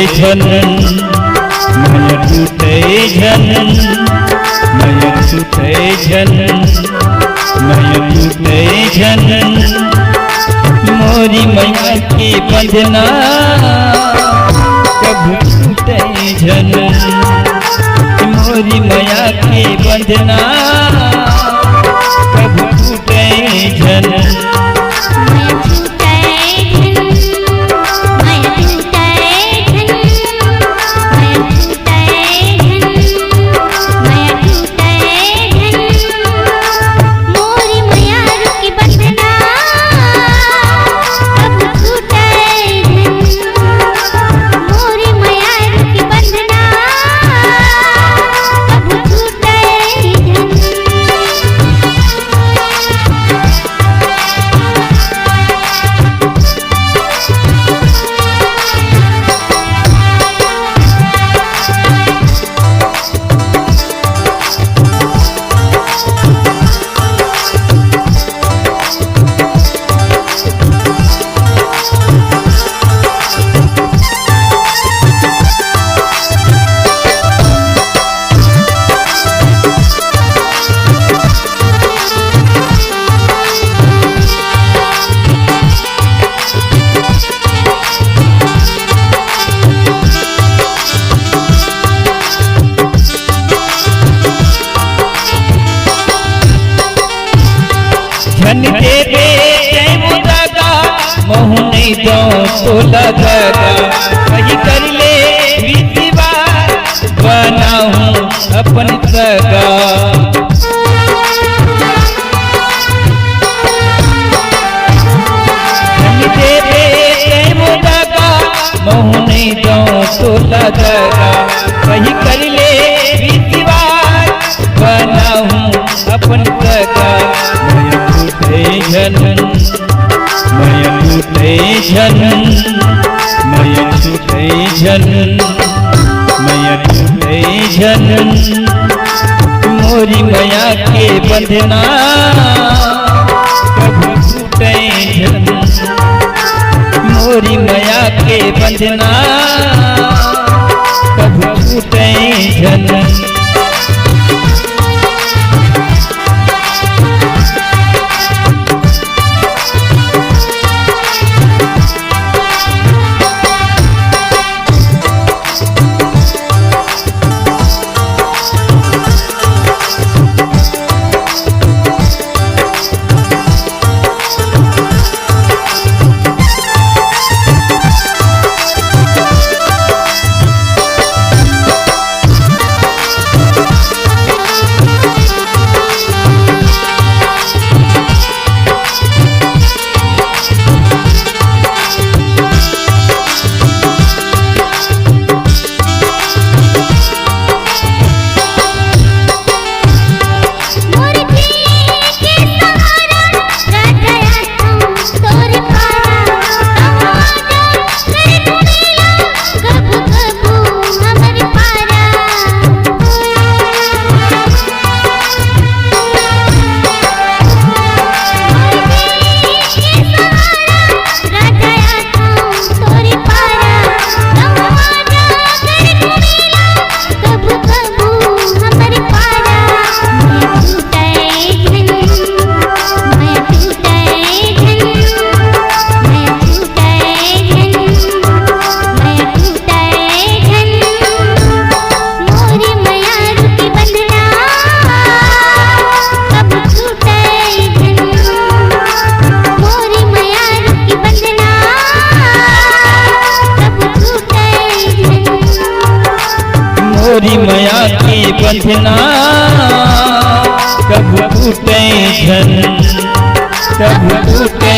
झन मैं टूटे झन मैं टूटे झन मैं टूटे झन मोरी मैया के बंधना कब टूटे झन मोरी मैया के बंधना कब टूटे झन धन के बेटे मुदागा महू नहीं दो तो लगेगा कहीं कर ले विधिवा बनाऊं अपन सगा धन के बेटे मुदागा महू नहीं दो तो लगेगा कहीं कर ले विधिवा बनाऊं अपन सगा झन मैं टूटे झन मैं टूटे झन मैं टूटे झन मोरी मैया के बंधना कब टूटे झन मोरी मैया के बंधना कब टूटे झन मोरी मैया के बंधना कब टूटे झन कब टूटे